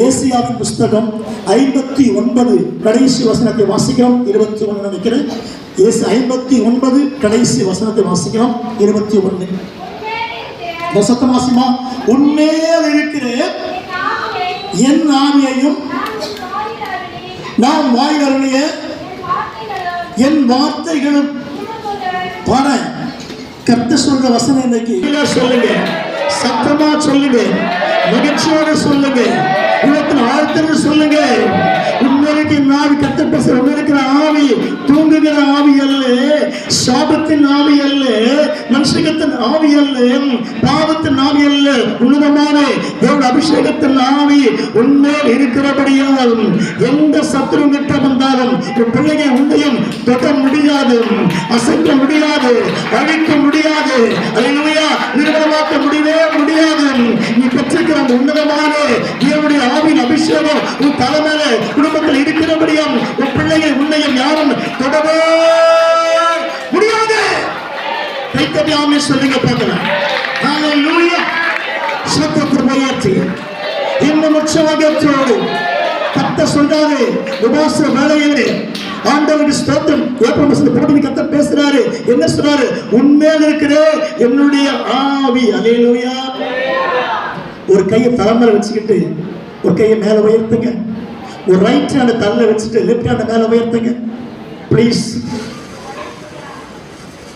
ஏசியாவின் புஸ்தகம் 59 கடைசி வசனத்தை வாசிக்கிறோம். 21 நினைக்கிறேன். 59 கடைசி வசனத்தை வாசிக்கிறோம். 21 சத்தமாசிமா. உன்மேல் இருக்கிற என் ஆவியையும் நான் வாய்வருடைய என் வார்த்தைகளும் பாட கர்த்தர் சொல்ற வசனம் இன்னைக்கு சொல்லுங்க, சத்தமா சொல்லுங்க, மகிழ்ச்சியோட சொல்லுங்க, உள்ளத்தில் ஆழ்த்தன்னு சொல்லுங்க. உண்மைக்கு ஆவி கர்த்தர் பேசுற உண்மைக்கிற ஆவி தூங்குகிற ஆவி அல்ல, சாபத்தின் ஆவி அல்ல, மனுஷகத்தின் ஆவி அல்ல, பாவத்தின் ஆவி அல்ல, உன்னதமான தேவனுடைய அபிஷேகத்தின் ஆவி உண்மையில் இருக்கிறபடியால் எந்த சத்துரு கிட்ட வந்தாலும் உன் பிள்ளையை உன்னையும் தொட முடியாது, அசைக்க முடியாது, அழிக்க முடியாது, அல்லேலூயா, நிர்மலமாக்க முடியவே முடியாது. நீ பெற்றிருக்கிற அந்த உன்னதமான தேவனுடைய ஆவியின் அபிஷேகம் உன் தலைமையில குடும்பத்தில் இருக்கிறபடியால் உன் பிள்ளையை உன்னையும் யாரும் தொடவே முடியாது. கைத்தபியாமே சொல்லுங்க பார்க்கலாம். ஹல்லேலூயா. சத்தத்தை உயர்த்தி இன்னும் உற்சாகத்தோடு கர்த்தர் சொல்றாரு. உபவாச வேளையிலே ஆண்டவருக்கு ஸ்தோத்திரம். ஏப்ரல் போட்டு கர்த்தர் பேசுறாரு. என்ன சொல்றாரு? உண்மையில் இருக்கிற என்னுடைய ஆவி. அல்லேலூயா. ஒரு கையை தலைமையில வச்சுக்கிட்டு ஒரு கையை மேல உயர்த்துங்க. ஒரு ரைட் ஹேண்ட் தள்ள வச்சுட்டு லெஃப்ட் ஹேண்ட் மேல உயர்த்துங்க ப்ளீஸ்.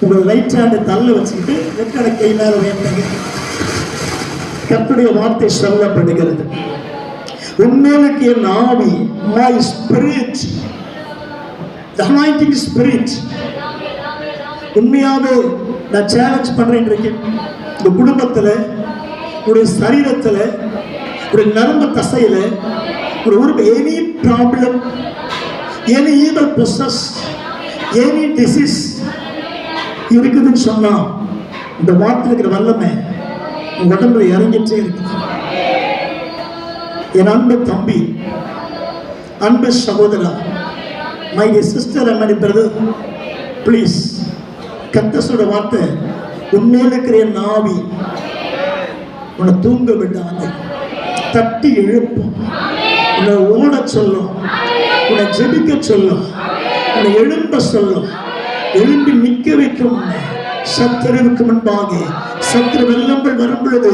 உங்க ரைட் ஹேண்ட் தள்ள வச்சுக்கிட்டு லெஃப்ட் ஹேண்ட் கை மேல உயர்த்துங்க. கர்த்தருடைய வார்த்தை சொல்லப்படுகிறது. உண்மையிலுக்கு என் ஆவி, my spirit, the anointing spirit. உண்மையாவே நான் சேலஞ்ச் பண்றேன் இருக்கேன். இந்த குடும்பத்துல, உடைய சரீரத்துல, ஒரு நரம்பு தசையில ஒரு any problem, any evil process, any disease இருக்குதுன்னு சொன்னா இந்த வார்த்தை இருக்கிற வல்லமை உடம்புல இறங்கிட்டே இருக்குது. என் அன்பு தம்பி, அன்பு சகோதரா, my sister and my brother, please, கர்த்தரோட வார்த்தை உண்மையில் இருக்கிற என் ஆவி உன்னை தூங்க விடாது, தட்டி எழுப்பும், உன்னை ஓட சொல்லும், உன்னை ஜெபிக்க சொல்லும், உன்னை எழும்ப சொல்லும், எழும்பி நிற்க வைக்கும். சத்துருவுக்கு முன்பாக சத்துரு வெள்ளங்கள் வரும் பொழுது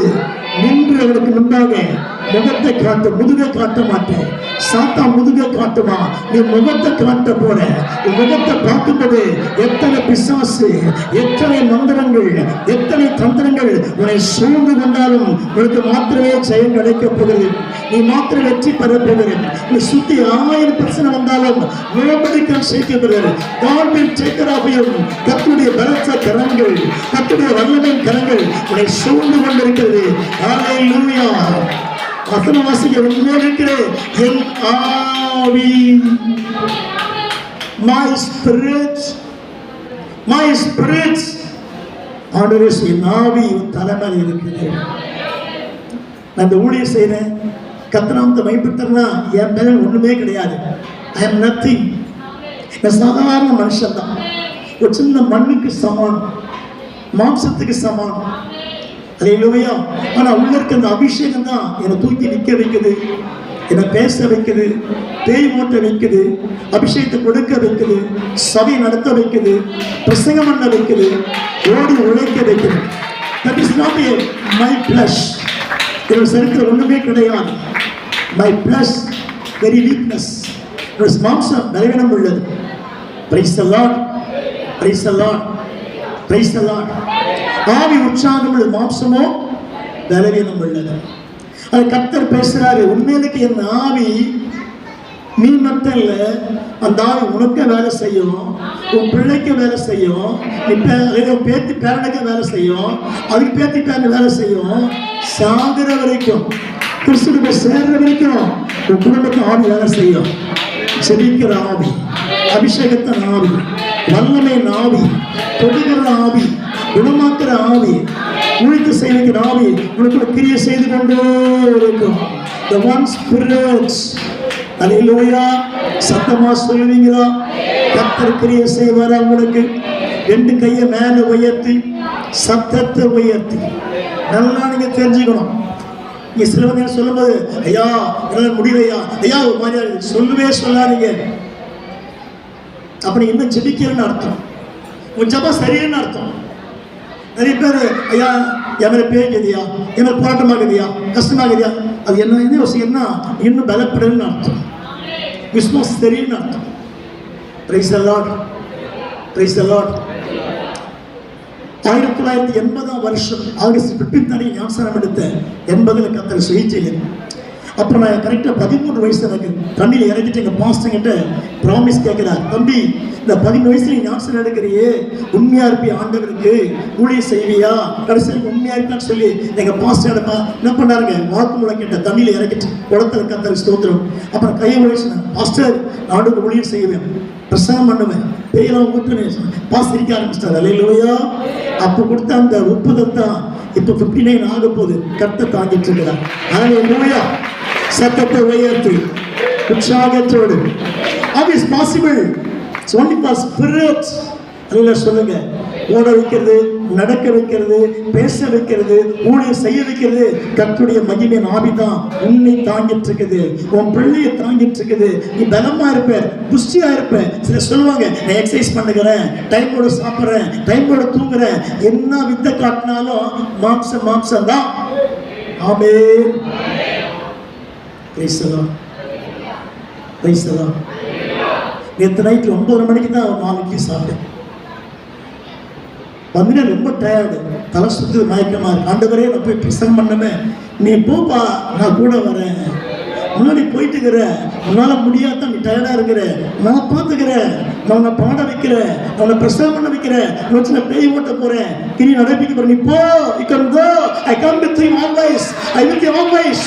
நின்று அவனுக்கு முன்பாக முகத்தை காட்ட, முதுகை காட்ட மாட்டேன். சாத்தா முதுகை காட்டுமா, நீ முகத்தை காட்ட போற. முகத்தை பார்க்கும்போது எத்தனை பிசாசு, எத்தனை மந்திரங்கள், எத்தனை தந்திரங்கள் உன்னை சூழ்ந்து கொண்டாலும் உனக்கு மாத்திரமே ஜெயம் கிடைக்கப் போகிறது. நீ மாத்திரம் வெற்றி பெற போகிறது. நீ சுத்தி 1000 பிரச்சனை வந்தாலும் நோபடிக்கு சேர்க்கப்படுகிறது. God will take care of you. கர்த்தருடைய பலத்த கரங்கள், கர்த்தருடைய வல்லமையின் கரங்கள் உன்னை சூழ்ந்து கொண்டிருக்கிறது. ஹல்லேலூயா. வசனம் வாசிக்க இருக்கிற என் ஆவி, my spirit, my spirit. ஆண்டவரே, என் ஆவி தலைமையில் இருக்குது. நான் இந்த ஊழியர் செய்கிறேன், கர்த்தராமத்தை மையப்படுத்துறேன்னா என் மேல ஒண்ணுமே கிடையாது. I am nothing. நான் சாதாரண மனுஷன் தான். ஒரு சின்ன மண்ணுக்கு சமான், மாம்சத்துக்கு சமான். அல்லேலூயா. ஆனா உள்ள இருக்க அந்த அபிஷேகம் தான் என்னை தூக்கி நிற்க வைக்குது, என்னை பேச வைக்குது, பேய் ஓட்ட வைக்குது, அபிஷேகத்தை கொடுக்க வைக்குது, சபை நடத்த வைக்குது, பிரசங்கம் பண்ண வைக்குது, ஓடி உழைக்க வைக்குது. That is not my flesh. என்னோட சரித்திரம் ஒண்ணுமே கிடையாது. My flesh very weakness. மாம்சம் பலவீனம் உள்ளது. Praise the Lord. Praise the Lord. Praise the Lord. ஆவி உற்சாகம் உள்ளது, மாம்சமோ பலவீனம் உள்ளது. அது கர்த்தர் பேசுறாரு. உண்மையிலுக்கு என் ஆவி நீ மட்டும் இல்ல, அந்த ஆவி உனக்கு வேலை செய்யும், உன் பிள்ளைக்கு வேலை செய்யும், பேத்தி பேரனுக்கு வேலை செய்யும், அதுக்கு பேத்தி பேரனு வேலை செய்யும். சாகிற வரைக்கும், கிறிஸ்துவுக்கு சேர்ற வரைக்கும் உன் குடும்பத்துக்கு ஆவி வேலை செய்யும். செபிக்கிற ஆவி, அபிஷேகத்தின் ஆவி, வல்லமையின் ஆவி, தொடுகிற ஆவி, குணமாக்குற ஆவி, உழைத்து செய்கிற ஆவி உனக்கு கிரியை செய்து கொண்டே இருக்கும். The one spirit. அல்லேலூயா. சத்தமா சொல்லுவீங்களா? கர்த்தர் கிரியை செய்வாரா உங்களுக்கு? 2 கையை மேல உயர்த்தி, சத்தத்தை உயர்த்தி. நல்லா நீங்க தெரிஞ்சுக்கணும். நீ சில நேரம் சொல்லும்போது ஐயா என்னால முடியலையா ஐயா ஒரு மாதிரியா சொல்லவே சொல்லாதீங்க. அப்படி இன்னும் ஜெபிக்கிறேன்னு அர்த்தம், உன் ஜபம் சரின்னு அர்த்தம். நிறைய பேர் ஐயா என் மேல பேய்க்குதியா, என் மேல போராட்டமாகுதியா, கஷ்டமாகுதியா, அது என்ன யோசிக்கிறதுனா இன்னும் பலப்படுன்னு அர்த்தம், விசுவாசம் சரின்னு அர்த்தம். Price the lord, praise the Lord. 1980 வருஷம் ஆகஸ்ட் 15 ஞானஸ்நானம் எடுத்த 80 கர்த்தர் செய்தியில். அப்புறம் நான் கரெக்டாக 13 வயசு எனக்கு தண்ணியில் இறங்கிட்டு எங்கள் பாஸ்டர்கிட்ட ப்ராமிஸ் கேட்குறார், தம்பி இந்த 13 வயசுல ஞானஸ்நானம் எடுக்கிறியே உண்மையா இருப்பியா, ஆண்டவருக்கு ஊழியம் செய்வியா, கடைசியில் உண்மையா இருப்பான்னு சொல்லி எங்கள் பாஸ்டர் என்ன பண்ணாருங்க, வாக்கு மூலம் கேட்ட தண்ணியில் இறங்கிட்டு குளத்துல கர்த்தருக்கு ஸ்தோத்திரம். அப்புறம் கையை உழைச்சினேன், பாஸ்டர் ஆண்டுக்கு ஊழியம் செய்வேன், பிரசங்கம் பண்ணுவேன், பேயெல்லாம் ஊற்றுவேன். பாஸ்டர் இருக்க ஆரம்பிச்சிட்டார். அல்லேலூயா. அப்போ கொடுத்த அந்த ஒப்புதல் தான் இப்போ 59 ஆக போகுது. கர்த்தர் தாங்கிட்டு இருக்கிறார். அல்லேலூயா. சத்தத்தை உயர்த்தி உற்சாகத்தோடு how is possible? It's only for spirit. அல்லேலூயா சொல்லுங்க. ஓட வைக்கிறது, நடக்க வைக்கிறது, பேச வைக்கிறது, ஊழியம் செய்ய வைக்கிறது கர்த்தருடைய மகிமையின் ஆவி தான் உன்னை தாங்கிட்டு இருக்குது, உன் பிள்ளையை தாங்கிட்டு இருக்குது. நீ பலமா இருப்ப, புஷ்டியா இருப்ப. சில சொல்லுவாங்க நான் எக்ஸசைஸ் பண்ணுகிறேன், டைமோட சாப்பிட்றேன், டைமோட தூங்குறேன், என்ன வித்தை காட்டினாலும் மாம்சம் தான். ஆமென். Praise the lord, praise the lord. நேற்று நைட்டு 9 மணிக்கு தான் 4 இட்லி சாப்பிட்டேன். வந்து ரொம்ப டயர்டு, தலை சுத்து மயக்கமா இருக்கு. ஆண்டவரே நான் போய் பிரசங்கம் பண்ணமே, நீ போப்பா நான் கூட வரேன், முன்னாடி போயிட்டு இருக்கிற, உன்னால முடியாதான், நீ டயர்டா இருக்கிற, நான் பார்த்துக்கிறேன், நான் உன்னை பாட வைக்கிறேன், நான் உன்னை பிரசங்கம் பண்ண வைக்கிறேன், நான் பேய் ஓட்ட போறேன், கிரி நடப்பிக்க போறேன், நீ போ, you can go, I come with you always, I with you always.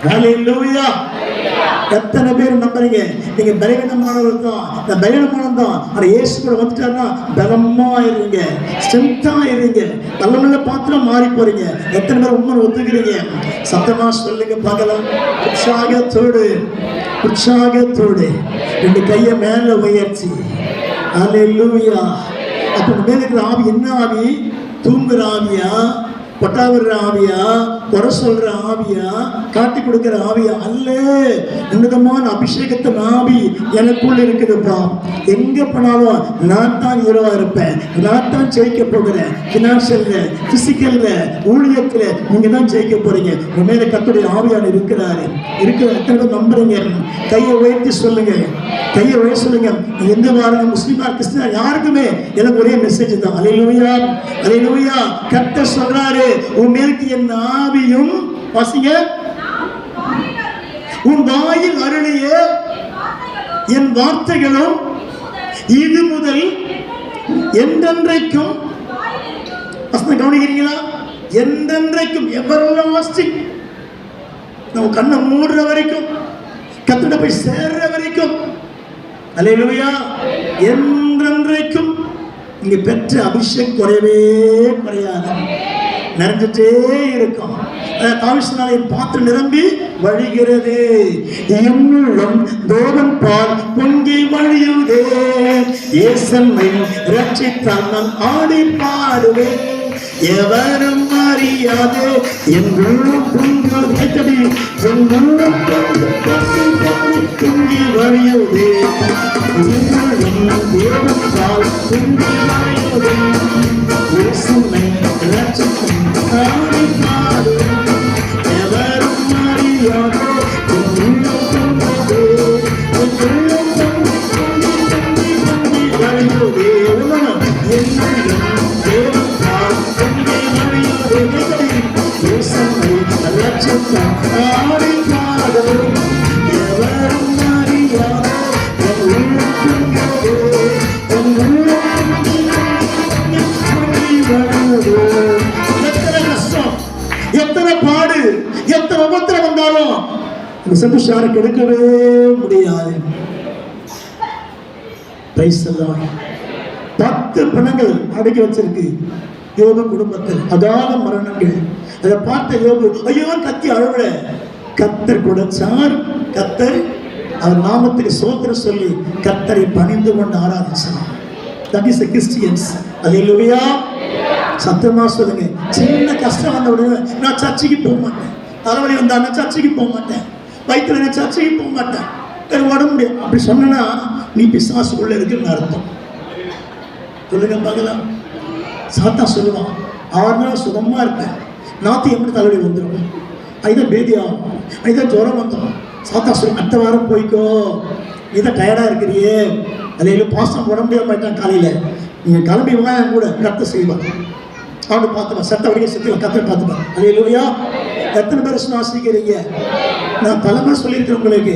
ஹல்லேலூயா. எத்தனை பேர் நம்புறீங்க நீங்க பலவீனமானவர் தான், நான் பலவீனமானவன் தான், ஆனா இயேசு கூட வந்துட்டாருன்னா பலமா இருங்க, ஸ்ட்ரென்த்தா இருங்க, நல்ல நல்ல பாத்திரம் மாறி போறீங்க. எத்தனை பேர் உண்மை ஒத்துக்கிறீங்க? சத்தமா சொல்லுங்க பார்க்கலாம். உற்சாகத்தோடு, உற்சாகத்தோடு 2 கையை மேல உயர்ச்சி. ஹல்லேலூயா. அப்ப மேல இருக்கிற ஆவி என்ன ஆவி? தூங்குற ஆவியா, கொட்டாவிடுற ஆவியா, குறை சொல்ற ஆவியா, காட்டி கொடுக்கிற ஆவியா அல்ல. உன்னதமான அபிஷேகத்தின் ஆவி எனக்குள்ள இருக்குதுப்பா. எங்க போனாலும் நான் தான் ஹீரோவா இருப்பேன், நான் தான் ஜெயிக்க போகிறேன். பினான்சியல்ல, பிசிக்கல்ல, ஊழியத்துல நீங்க தான் ஜெயிக்க போறீங்க. உங்க மேல கர்த்தருடைய ஆவியான இருக்கிறாரு. எத்தனை பேர் நம்புறீங்க? கையை உயர்த்தி சொல்லுங்க, கையை உயர்த்தி சொல்லுங்க. எந்த வாரம் முஸ்லிமா கிறிஸ்டினா யாருக்குமே எனக்கு ஒரே மெசேஜ் தான். அல்லேலூயா, அல்லேலூயா. கர்த்தர் சொல்றாரு, உன் மேலுக்கு என் ஆவியும், வாசிங்க, உன் வாயில் அருளிய என் வார்த்தைகளும் இது முதல் என்றென்றைக்கும். கவனிக்கிறீங்களா? என்றென்றைக்கும், எவர்லாஸ்டிங். நம்ம கண்ணை மூடுற வரைக்கும், கர்த்தரை போய் சேர்ற வரைக்கும். அல்லேலூயா. என்றென்றைக்கும் இங்க பெற்ற அபிஷேகம் குறையவே குறையாது, நிறைஞ்சிட்டே இருக்கும். தாவீதின் பாத்திரம் நிரம்பி வழிகிறது, என்னுள்ளம் தேவன் பால் பொங்கி வழியுதே, இயேசுவை ரட்சித்தால் நான் ஆடி பாடுவேன், எவரும் அறியாதே என் உள்ளம் பொங்குதடி, என் உள்ளம் பொங்கி வழியுதே, என்னுள்ளம் தேவன் பால் பொங்கி வழியுதே, இயேசுவை ரட்சித்தால் ஆடி பாடுவேன், எவரும் அறியாதே என் உள்ளம் பொங்குதே, என் உள்ளம் பொங்கி வழியுதே, என்னுள்ளம் தேவன் எத்தனை பாடு, எத்தனை உபத்திரம் வந்தாலும் சந்தோஷம் கெடுக்கவே முடியாது. 10 பிணங்கள் அடக்கி வச்சிருக்கு யோபு குடும்பத்தில், அகால மரணங்கள். அதை பார்த்த யோபு ஐயோ கத்தி அழுவல. கர்த்தர் கொடுத்தார், கர்த்தர் அவர் நாமத்துக்கு சோத்திரம் சொல்லி கர்த்தரை பணிந்து கொண்டு ஆராதிச்சார். That is the Christians. அல்லேலூயா. சத்தமா சொல்லுங்க. சின்ன கஷ்டம் வந்த உடனே நான் சர்ச்சுக்கு போக மாட்டேன், தலைவலி வந்தான்னா சர்ச்சைக்கு போக மாட்டேன், வயிற்றுல சர்ச்சைக்கு போக மாட்டேன், உடம்பு முடியும் அப்படி சொன்னா நீ பிசாசுக்குள்ள இருக்குன்னு அர்த்தம். சொல்லுங்க பார்க்கலாம். சாத்தா சொல்லுவான் 6 நாள் சுகமா இருப்பேன், நாத்து எப்படி தலைவலி வந்துடும், அதுதான் பேதி ஆகும், அதுதான் ஜுரம் வந்துடும். சாத்தா சொல்லு அடுத்த வாரம் போய்க்கோ, நீதான் டயர்டா இருக்கிறியே, அதில் பாசம் உடம்பு முடிய மாட்டான், காலையில நீங்க கிளம்பி வா கூட கத்த செய்வான். அவனு பார்த்துப்பா சட்ட வரைக்கும் சுற்றி கத்த பார்த்துப்பான். அல்லேலூயா. எத்தனை பேர் விசுவாசிக்கிறீங்க? நான் பலமுறை சொல்லியிருக்கேன் உங்களுக்கு,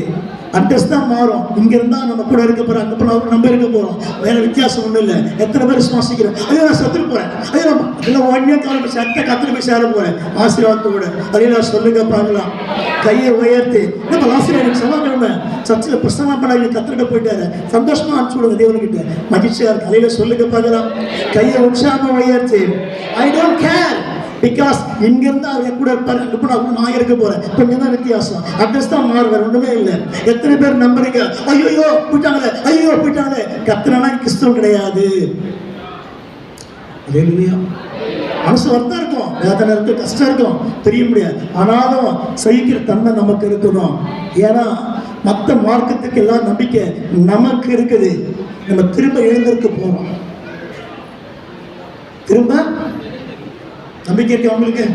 அட்ரஸ் தான் மாறும். இங்க இருந்தா நம்ம கூட இருக்க போறோம், அங்க போனா நம்ம இருக்க போறோம், வேற வித்தியாசம் ஒண்ணும் இல்லை. எத்தனை பேர் விசுவாசிக்கிறேன்? ஐயோ நான் செத்துட்டு போறேன், ஐயோ எல்லாம் ஒன்னே காலம் சட்ட கத்துல போய் சேர போறேன் ஆசீர்வாதத்தோட. அதையா சொல்லுங்க பார்க்கலாம். கையை உயர்த்தி நம்ம ஆசீர்வாதம் செவ்வாய்க்கிழமை சர்ச்சில் பிரசங்கம் பண்ண கத்துக்கிட்ட போயிட்டாரு, சந்தோஷமா அனுப்பிச்சு விடுங்க தேவனுக்கிட்ட, மகிழ்ச்சியா இருக்கு. அதையில சொல்லுங்க பார்க்கலாம். கையை உற்சாகமா உயர்த்தி ஐ டோன்ட் கேர், பிகாஸ் இங்கிருந்து அவர் கூட இருப்பாரு, அங்க கூட நான் இருக்க போறேன். கொஞ்சம் தான் வித்தியாசம், அட்ரஸ் தான் மாறுவார், ஒண்ணுமே இல்லை. எத்தனை பேர் நம்புறீங்க? ஐயோ போயிட்டாங்களே, ஐயோ போயிட்டாங்களே. கத்துனா கிறிஸ்தவம் கிடையாது. மனசு வருத்தம் இருக்கும், வேதனை இருக்கு, கஷ்டம் இருக்கும், தெரிய முடியாது. ஆனாலும் சகிக்கிற தன்மை நமக்கு இருக்கணும். ஏன்னா மற்ற மார்க்கத்துக்கு எல்லாம் நம்பிக்கை நமக்கு இருக்குது. நம்ம திரும்ப எழுந்திருக்க போறோம். திரும்ப நம்பிக்கை இருக்கு அவங்களுக்கு.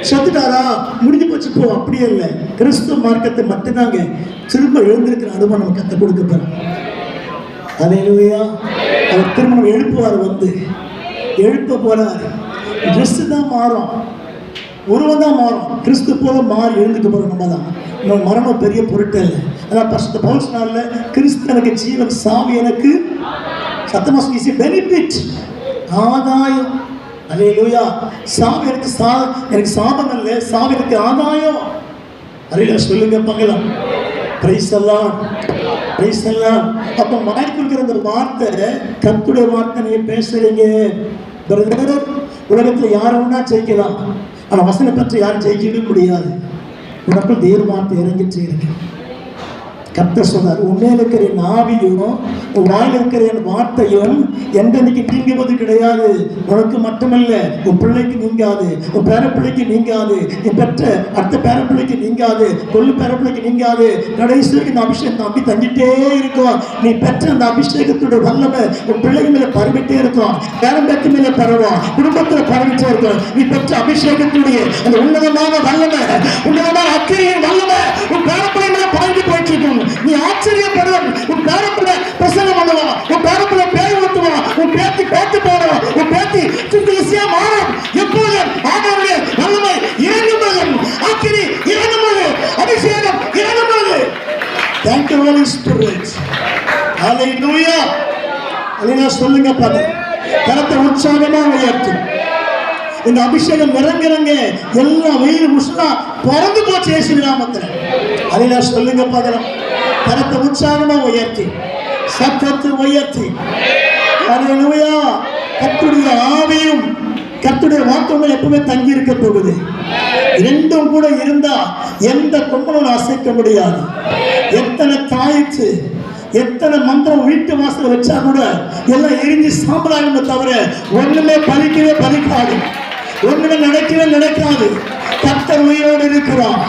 செத்துட்டாரா முடிஞ்சு போச்சு போ, அப்படியே இல்லை. கிறிஸ்துவ மார்க்கத்தை மட்டும்தாங்க திரும்ப எழுந்திருக்கிற அனுபவம் நம்ம கற்றுக் கொடுக்க போறோம். அல்லேலூயா. அவர் திரும்ப நம்ம எழுப்புவார், வந்து எழுப்ப போறார். ட்ரெஸ் தான் மாறும், உருவம் தான் மாறும், கிறிஸ்து போல மாறி எழுந்துக்க போறோம். நம்ம தான் நம்ம மரணம் பெரிய பொருட்கள். அதான் பரிசுத்த பவுல் சொன்னார்ல, கிறிஸ்து எனக்கு ஜீவன், சாவி எனக்கு சத்தமா சொல்லி பெனிஃபிட், ஆதாயம். அல்லேலூயா. சாவி எனக்கு எனக்கு சாபம் அல்ல, சாவி எனக்கு ஆதாயம். அல்லேலூயா சொல்லுங்க பார்க்கலாம். பிரைஸ் எல்லாம், பிரைஸ் எல்லாம். அப்ப வாய் கொடுக்கிற அந்த வார்த்தை கர்த்தருடைய வார்த்தை. நீங்க பேசுறீங்க பிரதர், உலகத்துல யாரை ஒன்றா ஜெயிக்கலாம், ஆனா வசனை பற்றி யாரும் ஜெயிக்கவே முடியாது. உனக்குள் தேவ வார்த்தை இறங்கிட்டு இருக்கு. கர்த்தர் சொன்னார், உண்மையில் இருக்கிற என் ஆவியும் உன் வாயில் இருக்கிற என் வார்த்தையும் என்றைக்கு நீங்குவது கிடையாது. உனக்கு மட்டுமல்ல, உன் பிள்ளைக்கு நீங்காது, உன் பேரப்பிள்ளைக்கு நீங்காது, நீ பெற்ற அடுத்த பேரப்பிள்ளைக்கு நீங்காது, கொள்ளு பேரப்பிள்ளைக்கு நீங்காது. கடைசிக்கு இந்த அபிஷேகம் அப்படி தங்கிட்டே இருக்கும். நீ பெற்ற அந்த அபிஷேகத்தோட வல்லமை உன் பிள்ளைங்க மேல பரவிட்டே இருக்கும், பேரம்பேத்து மேல பரவும், குடும்பத்துல பரவிட்டே இருக்கும். நீ பெற்ற அபிஷேகத்துடைய அந்த உன்னதமான வல்லமை, உன்னதமான அக்கிரியின் வல்லமை உன் பேரப்பிள்ளை மேல பரவி போயிட்டு இருக்கும். நீ ஆச்சரியப்படுவான். உன் பேரப்புல பிரசங்கம் பண்ணுவான், உன் பேரப்புல பேர் ஊத்துவான், உன் பேத்தி பேத்து போடுவான், உன் பேத்தி ஈஸியா மாறும். எப்போது ஆண்டவருடைய வல்லமை இறங்கும்போது, ஆக்கிரி இறங்கும்போது, அபிஷேகம் இறங்கும்போது. Thank you Holy Spirit. Hallelujah. அல்லேலூயா சொல்லுங்க பாரு. கரத்தை உற்சாகமா உயர்த்து. இந்த அபிஷேகம் இறங்குறங்க எல்லா வெயில் உஷ்ணா பறந்து போச்சு இயேசு நாமத்தில். அல்லேலூயா சொல்லுங்க பாக்கலாம். கரத்தை உற்சாகமா உயர்த்தி, சத்தத்தை உயர்த்தி. அல்லேலூயா. கர்த்தருடைய ஆவியும் கர்த்தருடைய வார்த்தைகள் எப்பவுமே தங்கி இருக்க போகுது. ரெண்டும் கூட இருந்தா எந்த கொம்பனும் அசைக்க முடியாது. எத்தனை தாயிச்சு, எத்தனை மந்திரம் வீட்டு வாசல் வச்சா கூட எல்லாம் எரிஞ்சு சாம்பலாகுமே தவிர ஒண்ணுமே பலிக்கவே பலிக்காது, ஒண்ணுமே நடக்கவே நடக்காது. கர்த்தர் உயிரோடு இருக்கிறார்,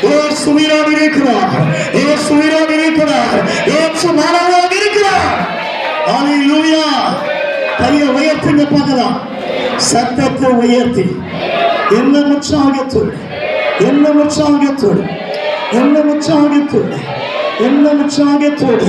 இயேசு உயிரோடு இருக்கிறார், இயேசு உயிரோடு இருக்கிறார், இயேசு மாறாக இருக்கிறார். அல்லேலூயா. கையை உயர்த்துங்க பார்க்கலாம். சத்தத்தை உயர்த்தி என்ன உற்சாகத்தோடு, என்ன உற்சாகத்தோடு, என்ன உற்சாகத்தோடு, என்ன உற்சாகத்தோடு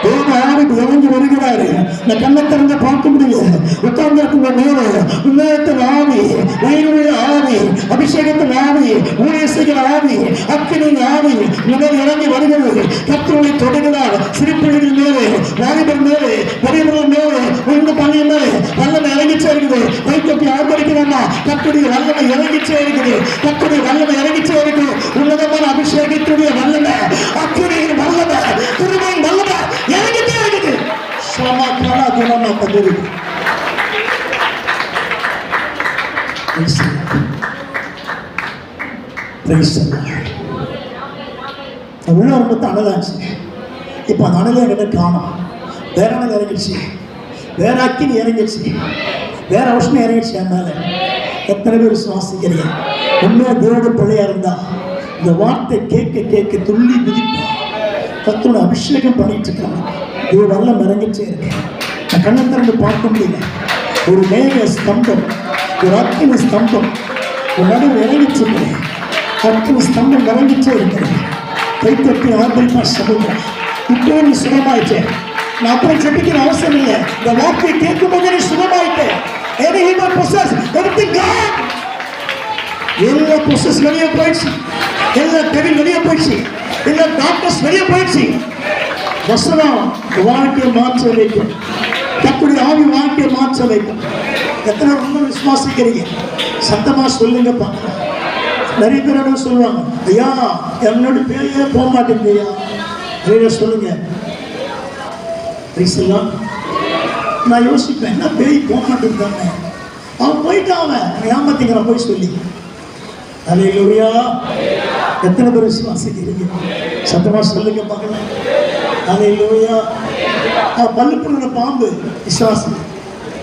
தேவ ஆவி இறங்கி வருகிறாரு. நான் கண்ணை திறந்து பார்க்க முடியல. உட்கார்ந்திருக்கிற மேலே உண்மையத்தின் ஆவி, உயிருடைய ஆவி, அபிஷேகத்தின் ஆவி, ஊழிய செய்கிற ஆவி, அக்கினியின் ஆவி முதல் இறங்கி வருகிறது. கர்த்தரை தொடுகிறார். சிறுபிள்ளைகள் மேலே, வாலிபர் மேலே, பெரியவர்கள் மேலே, உங்க பள்ளியின் மேலே வல்லமை இறங்கிச்சே இருக்குது. கைத்தொட்டி ஆர்ப்பரிக்கிறோமா? கர்த்தருடைய வல்லமை இறங்கிச்சே இருக்குது. கர்த்தருடைய வல்லமை இறங்கிச்சே இருக்குது. உன்னதமான அபிஷேகத்துடைய வல்லமை, அக்கினியின் வல்லமை, திருமையின் வல்லமை இறங்கிட்டே இருக்குது. சமாதான குணமா தந்துருக்கு. உள்ள வரும்போது அனலாச்சு. இப்போ அந்த அனலை என்கிட்ட காணும். வேற அனல் இறங்கிடுச்சு, வேற அக்கினி இறங்கிடுச்சு, வேற உஷ்ணம் இறங்கிடுச்சு என் மேல. எத்தனை பேர் சுவாசிக்கிறீங்க? உண்மையா தேவனுடைய பிள்ளையா இருந்தா இந்த வார்த்தை கேட்க கேட்க துள்ளி குதிப்போம். கர்த்தரோட அபிஷேகம் பண்ணிட்டு இருக்காங்க. இது வல்லம் இறங்கிச்சே இருக்கு. நான் கண்ணை திறந்து பார்க்க முடியல. ஒரு மேக ஸ்தம்பம், ஒரு அக்கினி ஸ்தம்பம் ஒரு நடுவு இறங்கிச்சு. அக்கினி ஸ்தம்பம் இறங்கிச்சே இருக்கிறேன். கைத்தட்டி ஆதரிப்பா சகோதரா, இப்போ நீ சுகமாயிட்டேன். நான் அப்புறம் ஜெபிக்கிற அவசியம் இல்லை. இந்த வார்த்தையை கேட்கும் போது நீ சுகமாயிட்டேன். எல்லா ப்ரொசஸ் வெளியே போயிடுச்சு, எல்லா டெவில் வெளியே போயிடுச்சு, எல்லா டாக்டர்ஸ் வெளியே போயிடுச்சு. வசனம் வாழ்க்கையை மாற்ற வைக்கும். கர்த்தருடைய ஆவி வாழ்க்கையை மாற்ற வைக்கும். எத்தனை ரொம்ப விசுவாசிக்கிறீங்க? சத்தமா சொல்லுங்க பார்க்கலாம். நிறைய பேர் என்ன சொல்லுவாங்க, ஐயா என்னோட பேரையே போக மாட்டேங்குது ஐயா. நிறைய சொல்லுங்க. நான் யோசிப்பேன், என்ன பேய் போக மாட்டேங்கிறாங்க. அவன் போயிட்டான், அவன் ஏமாத்திக்கிறான் போய் சொல்லி. அல்லேலூயா. எத்தனை பேர் விசுவாசிக்கிறீங்க? சத்தமா சொல்லுங்க பார்க்கலாம். அல்லேலூயா. பல்லுப்புற பாம்பு விசுவாசி.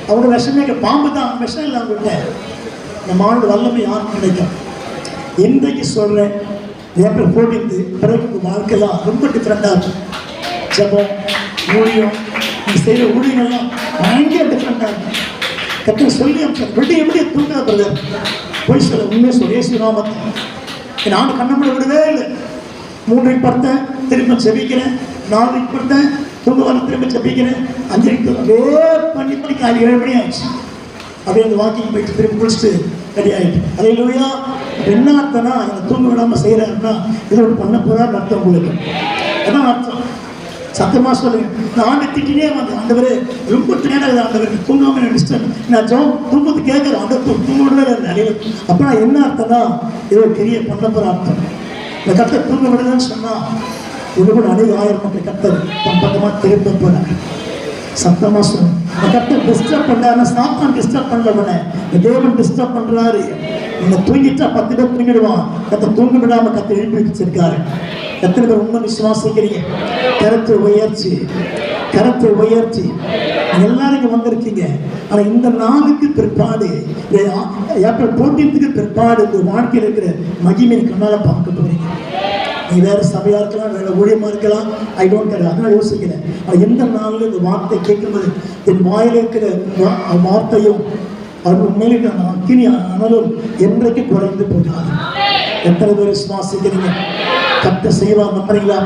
அவங்க விஷமே பாம்பு தான், விஷம் இல்லை அவங்ககிட்ட. நம்ம ஆண்டு வல்லமை யாருக்கு கிடைக்கும்? இன்றைக்கு சொல்றேன், ஏப்ரல் 14 பிறகு வாழ்க்கைலாம் ரொம்ப டிஃப்ரெண்டாக இருக்கும். ஜபம், ஊழியம், நீ செய்கிற ஊழியங்கள்லாம் பயங்கர டிஃப்ரெண்டாக இருக்கும். கரெக்டாக சொல்லி அம்சம் விட்டு எப்படி தூங்க பிரதர் போய் சொல்ல உண்மையை சொல்ல ஏசுநாமத்தை. நான் கண்ணப்பட விடவே இல்லை. 3 படுத்தேன், திரும்ப செபிக்கிறேன். 4 படுத்தேன், தூங்க வர திரும்ப செபிக்கிறேன். 5 அப்படியே பண்ணி காலை 7 மணி ஆயிடுச்சு. அப்படியே அந்த வாக்கிங் போயிட்டு திரும்ப குளிச்சுட்டு ரெடி ஆகிட்டு. அல்லேலூயா. என்ன அர்த்தம்னா, என்னை தூங்க விடாமல் செய்கிறாருன்னா இது ஒரு பண்ண போகிறான்னு அர்த்தம் உங்களுக்கு. அதான் அர்த்தம். சத்தமாக சொல்லுங்க. நான் ஆண்டு திட்டினே வந்து ஆண்டவரே ரொம்ப தேடாது ஆண்டவர் தூங்காமல் நினைச்சிட்டேன். நான் தூங்கத்து கேட்குறேன், அந்த தூங்க விடவே நிறைய. அப்போ நான் என்ன அர்த்தம்னா இது ஒரு பெரிய பண்ண போகிற அர்த்தம். இந்த கத்தை தூங்க விடலன்னு சொன்னால் இது கூட அநேக ஆயிரம் மக்கள் கத்தர் தன் பக்கமாக திரும்ப போகிறார். சத்தமாக சொல்லணும். இந்த கத்தை டிஸ்டர்ப் பண்ணாருன்னா சாத்தான் டிஸ்டர்ப் பண்ணல, தேவன் டிஸ்டர்ப் பண்ணுறாரு. நீங்கள் தூங்கிட்டா 10 பேர் தூங்கிடுவான். கத்தை தூங்க விடாமல் கத்தை எழுப்பி வச்சிருக்காரு. எத்தனை பேர் உண்மை விசுவாசிக்கிறீங்க? கருத்து உயர்ச்சி, கருத்து உயர்ச்சி எல்லாருக்கும் வந்திருக்கீங்க. ஆனால் இந்த நாளுக்கு பிற்பாடு, ஏப்ரல் 14 பிற்பாடு இந்த வாழ்க்கையில் இருக்கிற மகிமையை கண்ணால் பார்க்க போறீங்க. நீ வேற சபையா இருக்கலாம், வேற ஊழியமா இருக்கலாம், ஐ டோன்ட் கேர். அதெல்லாம் யோசிக்கிறேன். எந்த நாளில் இந்த வார்த்தை கேட்கும்போது என் வாயில் இருக்கிற வார்த்தையும் அது உண்மையிலே அக்கினி அனலும் என்றைக்கு குறைந்து போகாது. எத்தனை பேர் விசுவாசிக்கிறீங்க? கர்த்தர் செய்வார் நம்புறீங்களா?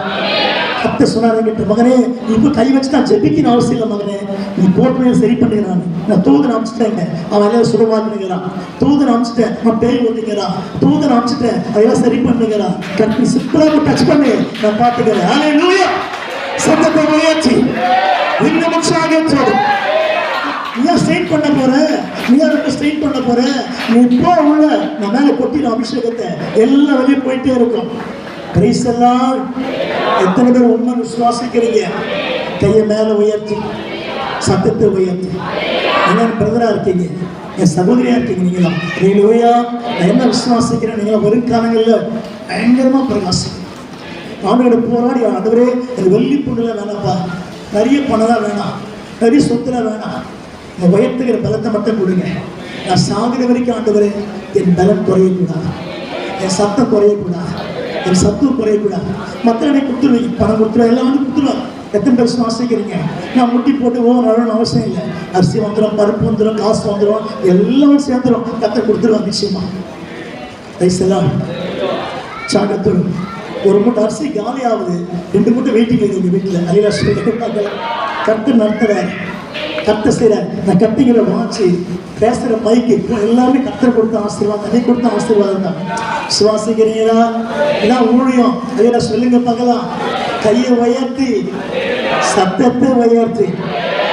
கர்த்தர் சொன்னாரு, மகனே நீ இப்போ கை வச்சு நான் ஜெபிக்கணும் அவசியம் இல்லை மகனே, நீ போட்டு சரி பண்ணிக்கிறான். நான் தூதன் அனுப்பிச்சிட்டேங்க, அவன் எல்லாம் சுரவாக்குனுங்கிறான். தூதன் அனுப்பிச்சிட்டேன், அவன் பேய் ஓட்டிங்கிறான். தூதன் அனுப்பிச்சிட்டேன், அதெல்லாம் சரி பண்ணுங்கிறான். கர்த்தர் சிம்பிளாக டச் பண்ணி நான் பார்த்துக்கிறேன். ஹல்லேலூயா. சத்தத்தை உயர்த்தி இன்னும் உற்சாகத்தோடு நீ ஸ்ட்ரெயிட் பண்ண போற, நீ ஸ்ட்ரெயிட் பண்ண போற. நீ இப்போ உள்ள நான் மேலே கொட்டின அபிஷேகத்தை எல்லாம் வெளியே போயிட்டே இருக்கும். பிரைஸ் எல்லாம். எத்தனை பேர் உண்மை விசுவாசிக்கிறீங்க? கையை மேலே உயர்த்தி சத்தத்தை உயர்த்தி. என்ன பிரதரா இருக்கீங்க, என் சகோதரியா இருக்கீங்க. நீங்களாம் ஹல்லேலூயா. நான் என்ன விசுவாசிக்கிறேன், நீங்களாம் வரும் காலங்களில் பயங்கரமாக பிரகாசிக்கும். ஆண்டவரோட போராடி ஆண்டவரே எனக்கு வெள்ளி பொண்ணுலாம் வேணாம்ப்பா, நிறைய பணம்லாம் வேணாம், நிறைய சொத்துலாம் வேணாம், என் வயத்துக்கிற பலத்தை மட்டும் கொடுங்க. நான் சாகிற வரைக்கும் ஆண்டவரே என் பலம் குறையக்கூடாது, என் சத்தம் குறையக்கூடாது, என் சத்துவம் குறையக்கூடாது. மக்களை கொடுத்துருவீங்க, பணம் கொடுத்துருவா, எல்லாம் வந்து கொடுத்துருவாங்க. எத்தனை பேர் சுவாசிக்கிறீங்க? நான் முட்டி போட்டு நடணும் அவசியம் இல்லை. அரிசி வந்துடும், பருப்பு வந்துடும், காசு வந்துடும், எல்லாம் சேர்ந்துடும். கத்தை கொடுத்துருவாங்க நிச்சயமா. வயசெல்லாம் சாகத்தூர் ஒரு மூட்டை அரிசி காலி ஆகுது, 2 மூட்டை வெயிட்டிங் எங்கள் வீட்டில். அலையா சொல்லிட்டாங்க. கத்து நடத்துறாரு, கத்த செய்கிறார். நான் கத்திங்கிற வாட்சி பேசுகிற மைக்கு எல்லாமே கத்தரை கொடுத்த ஆசீர்வாதம், அதை கொடுத்த ஆசீர்வாதம் தான். சுவாசிக்கிறீங்களா? எல்லாம் ஊழியம். அதையா சொல்லுங்க பார்க்கலாம். கையை உயர்த்தி சத்தத்தை உயர்த்தி.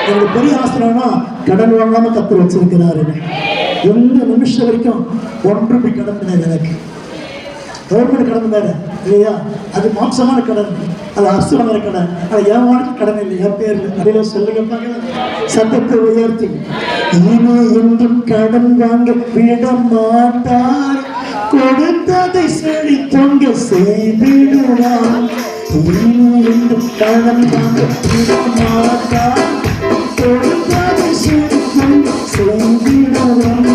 எனக்கு பெரிய ஆசீர்வாதம்னா கடன் வாங்காமல் கத்தர் வச்சிருக்கிறாரு. எந்த நிமிஷம் வரைக்கும் 1 ரூபாய் கடன் கிடையாது எனக்கு. கவர்மெண்ட் கடன் வேறு இல்லையா, அது மாம்சமான கடன், அது அரசுவாங்கிற கடன். அது என் வாழ்க்கை கடன் இல்லை, என் பேர் அதையில சொல்லுங்க பார்க்கலாம். சத்தத்தை உயர்த்தி இனி என்றும் கடன் வாங்க விட மாட்டார், கொடுத்ததை செடி தொங்க செய்திடுவார். இனி என்றும் கடன் வாங்க விட மாட்டார், கொடுத்ததை செடி தொங்க செய்திடுவார்.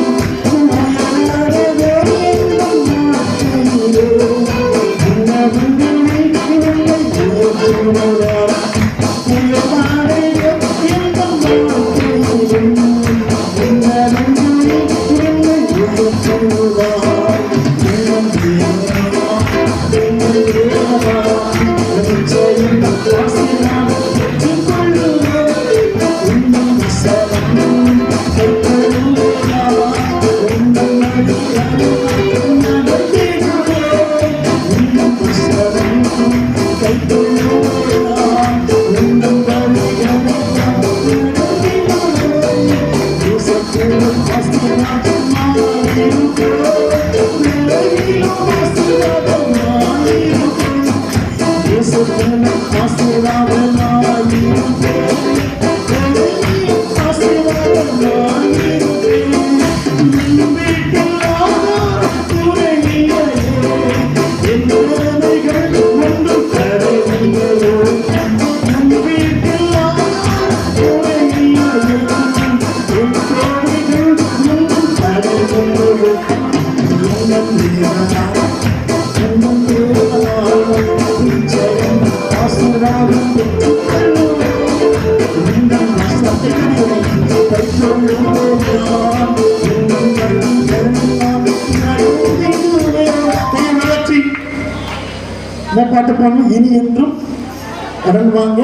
பாட்டு பாடணும். இனி என்றும் கடன் வாங்க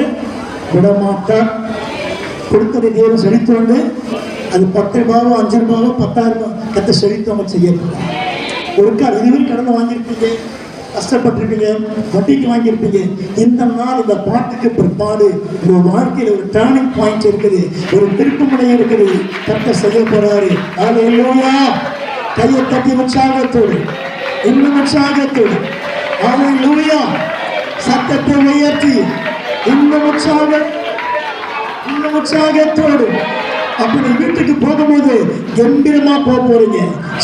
விடமாட்டார். கொடுத்ததை தேவன் செழித்தோண்டு அது 10 ரூபாவோ 5 ரூபாவோ 10,000 கத்த செழித்தவங்க செய்யப்படும். ஒருக்கா இதுவரை கடனை வாங்கியிருப்பீங்க, கஷ்டப்பட்டிருப்பீங்க, வட்டிக்கு வாங்கியிருப்பீங்க. இந்த நாள் இந்த பாட்டுக்கு பிற்பாடு உங்க வாழ்க்கையில் ஒரு டர்னிங் பாயிண்ட் இருக்குது, ஒரு திருப்புமுனை இருக்குது. கத்த செய்ய போறாரு. அல்லேலூயா. கையை தட்டி உற்சாகத்தோடு, இன்னும் உற்சாகத்தோடு, அல்லேலூயா. சத்தத்தை உயர்த்தி இன்னும் உற்சாகத்தோடு அப்படி வீட்டுக்கு போகும்போது கம்பீரமா போறீங்க.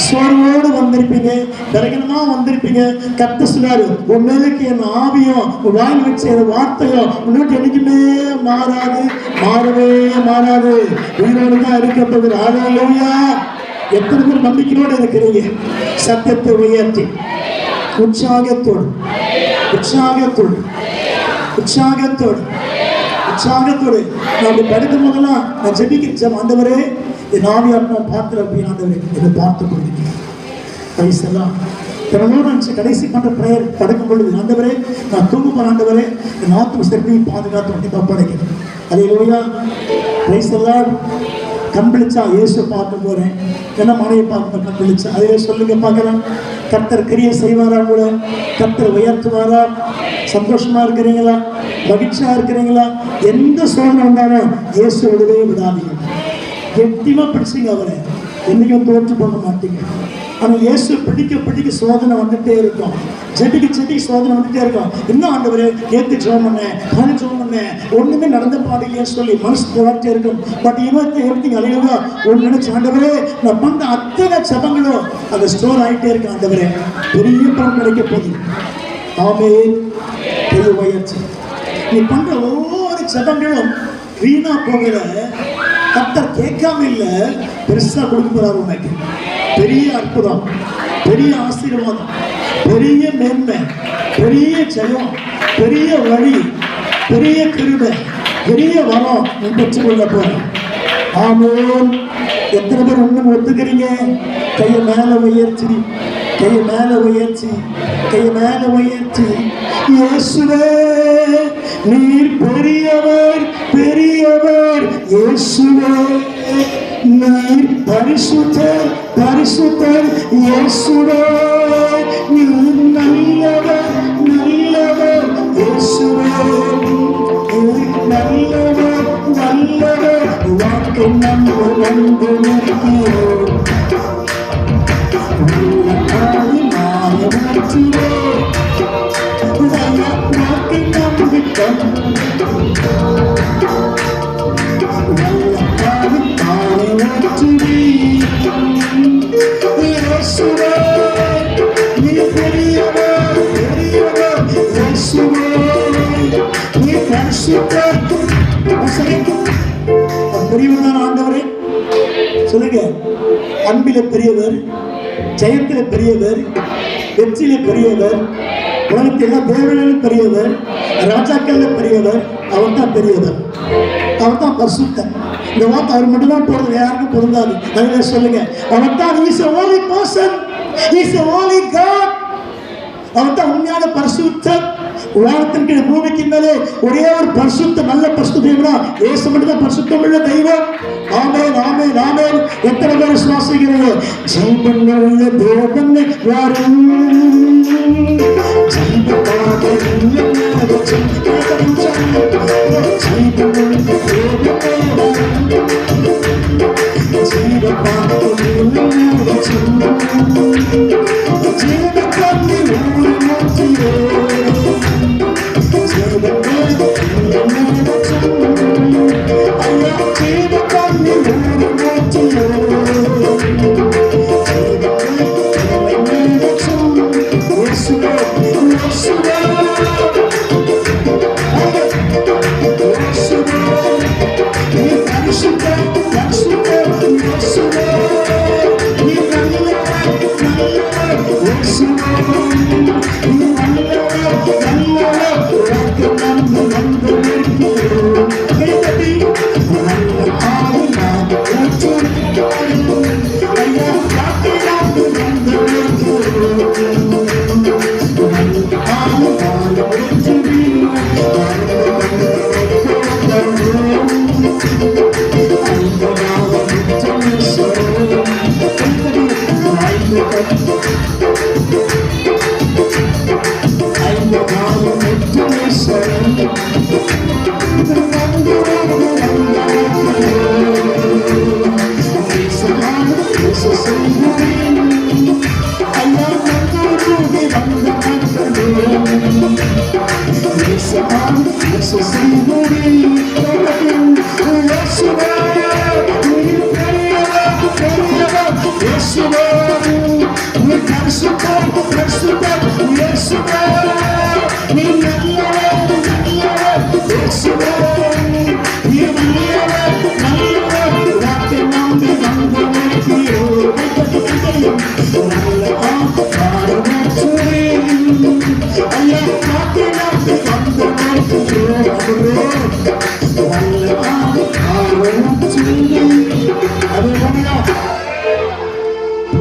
சோர்வோடு வந்திருப்பீங்க, பலகீனமா வந்திருப்பீங்க. கர்த்தர் சொல்றாரு, உன் மேலுக்கு என் ஆவியும் வாய் வச்ச வார்த்தையும் உங்களுக்கு என்னைக்குமே மாறாது, மாறவே மாறாது. உயிரோடு தான் இருக்கப்போகுது. அல்லேலூயா. எத்தனை பேர் நம்பிக்கையோடு இருக்கிறீங்க? சத்தத்தை உயர்த்தி உற்சாகத்தோடு உற்சாகத்தோடு உற்சாகத்தோடு உற்சாகத்தோடு நான் படுக்கும் போதெல்லாம் நான் ஜெபிக்கிறேன். ஆண்டவரே, என் ஆவியாத்மா பார்த்து அப்படின்னு ஆண்டவரே என்னை பார்த்து கொண்டிருக்கிறேன். கைசெல்லாம் தினமும் கடைசி பண்ற பிரேயர் படுக்கும் பொழுது, ஆண்டவரே நான் தூங்க போற, ஆண்டவரே என் ஆத்ம சக்தியை பாதுகாத்து கண்டிப்பா படைக்கிறேன். அல்லேலூயா. கைசெல்லாம் கண் விழிச்சா இயேசு பார்க்க போறேன், என்ன மனையை பார்க்க கண் விழிச்சா அதே சொல்லுங்க பார்க்கலாம். கர்த்தர் கிரியை செய்வாரா? கூட கர்த்தர் உயர்த்துவாரா? சந்தோஷமா இருக்கிறீங்களா? மகிழ்ச்சியா இருக்கிறீங்களா? எந்த சோதனை வந்தாலும் இயேசு விடவே விடாதீங்க. கெட்டியமா பிடிச்சிங்க அவரை, என்னைக்கும் தோற்று போக மாட்டீங்க. ஆனால் இயேசு பிடிக்க சோதனை வந்துட்டே இருக்கும். செடிக்கு சோதனை வந்துட்டே இருக்கும். இன்னும் ஆண்டவரே நேற்று ஜெபம் பண்ணேன், காலையில் ஜெபம் பண்ணேன், ஒண்ணுமே நடந்த பாடலையேன்னு சொல்லி மனசு போராட்டே இருக்கும். பட் இவத்தை எடுத்தீங்க அலையா ஒன்று நினைச்சு, ஆண்டவரே நான் பண்ண அத்தனை ஜெபங்களும் அந்த ஸ்டோர் ஆகிட்டே இருக்கு. ஆண்டவரே பெரிய பணம் கிடைக்க போகுது. ஆமே. பெரிய முயற்சி. நீ பண்ற ஒவ்வொரு ஜெபங்களும் வீணா போகிற. கர்த்தர் கேட்காம இல்ல, பெருசா கொடுக்க போறாரு உனக்கு. பெரிய அற்புதம், பெரிய ஆசீர்வாதம், பெரிய மேன்மை, பெரிய ஜெயம், பெரிய வழி, பெரிய கிருபை, பெரிய வரம் நீ பெற்றுக்கொள்ள போற. ஆமென். எத்தனை பேர் ஒண்ணு ஒத்துக்கிறீங்க? கையை மேல உயர்த்தி, கையை மேல உயர்த்தி, கையை மேல உயர்த்தி. இயேசுவே நீர் பெரியவர், பெரியவர். இயேசுவே நீர் பரிசுத்தர், பரிசுத்தர். இயேசுவே நீர் நல்லவர், நல்லவர். இயேசுவே நீர் நல்லவர், நல்லவர். வாக்கு நம்ம வந்து நிற்கிறோம், உள்ளத்தாடி மாயமாற்றியே வாக்கு நம்பிக்கம். ஆண்டவரே சொல்லுங்க. அன்பில பெரியவர், ஜெயத்தில பெரியவர், வெற்றியில பெரியவர், உலகத்தில் எல்லா தேவனிலும் பெரியவர், ராஜாக்கள்ல பெரியவர். அவர் தான் பெரியவர், அவர் தான் பரிசுத்தர். இந்த வார்த்தை அவர் மட்டும் தான் போறது, யாருக்கும் பொருந்தாது. அதுல சொல்லுங்க, அவர் தான் he is a holy person, he is a holy God. அவர் தான் உண்மையான பரிசுத்தர், வானத்தின் கீழ் பூமிக்கு மேலே ஒரே ஒரு பரிசுத்த நல்ல பரிசுத்த தெய்வம் இயேசு மட்டும் தான் பரிசுத்தம் உள்ள தெய்வம். ஆமென் ஆமென் ஆமென். எத்தனை பேர் விசுவாசிக்கிறீங்க? ஜீவனுள்ள தேவன் யாரும்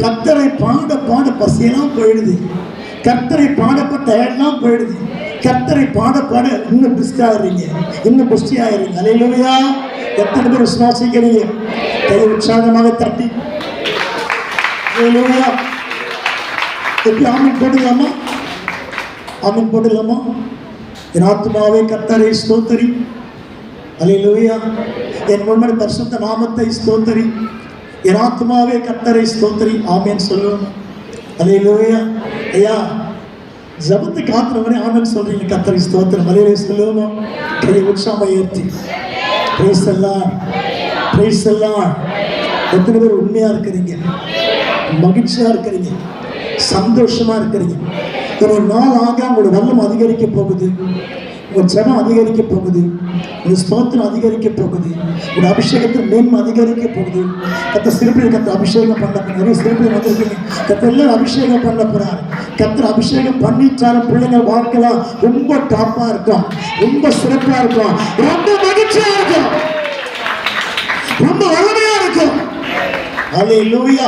கர்த்தரை பாட பாட பசியெல்லாம் போயிடுது. கர்த்தரை பாடப்பட்ட எல்லாம் போயிடுது. கர்த்தரை பாட பாட இன்னும் பிஸ்ட் ஆகிறீங்க, இன்னும் புஷ்டி ஆகிறீங்க. அல்லேலூயா. எத்தனை பேர் விசுவாசிக்கிறீங்க? கை உற்சாகமாக தட்டி அல்லேலூயா. எப்படி ஆமீன் போடலாமா? ஆமீன் போடலாமா? என் ஆத்துமாவே கர்த்தரை ஸ்தோத்திரி. அல்லேலூயா. என் முழுமையான பரிசுத்த நாமத்தை ஸ்தோத்திரி. என் ஆத்துமாவே கர்த்தரை ஸ்தோத்திரி. ஆமென் சொல்லுவோம். அல்லேலூயா. ஐயா ஜபத்துக்கு ஆத்துறவனே ஆமென் சொல்றீங்க. கர்த்தரை ஸ்தோத்திரம். அல்லேலூயா சொல்லுவோம். கை உற்சாகமாக ஏற்றி price the lord, praise the Lord. எத்தனை பேர் உண்மையா இருக்கிறீங்க, மகிழ்ச்சியா இருக்கிறீங்க, சந்தோஷமா இருக்கிறீங்க? ஒரு நாள் ஆக உங்களோட வல்லம் அதிகரிக்க போகுது, உங்கள் ஜனம் அதிகரிக்க போகுது, உங்கள் ஸ்தோத்திரம் அதிகரிக்க போகுது, உங்கள் அபிஷேகத்தில் மேன்மை அதிகரிக்க போகுது. கத்த சிறுபில் கத்த அபிஷேகம் பண்ண நிறைய சிறுபில் வந்திருக்கீங்க. கத்த எல்லாம் அபிஷேகம் பண்ண போறாரு. கத்தர் அபிஷேகம் பண்ணிட்டாலும் பிள்ளைங்க வாழ்க்கைலாம் ரொம்ப டாப்பா இருக்கும், ரொம்ப சிறப்பா இருக்கும், ரொம்ப மகிழ்ச்சியா இருக்கும், ரொம்ப வலிமையா இருக்கும். அல்லேலூயா.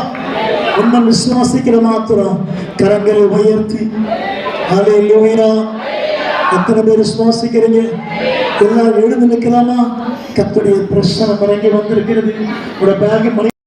உண்மை விசுவாசிக்கிற மாத்திரம் கரங்களை உயர்த்தி அல்லேலூயா. எத்தனை பேர் விசுவாசிக்கிறீங்க? எல்லாரும் எழுந்து நிற்கலாமா? கர்த்தருடைய பிரசன்னம் இறங்கி வந்திருக்கிறது. உங்களோட பேக்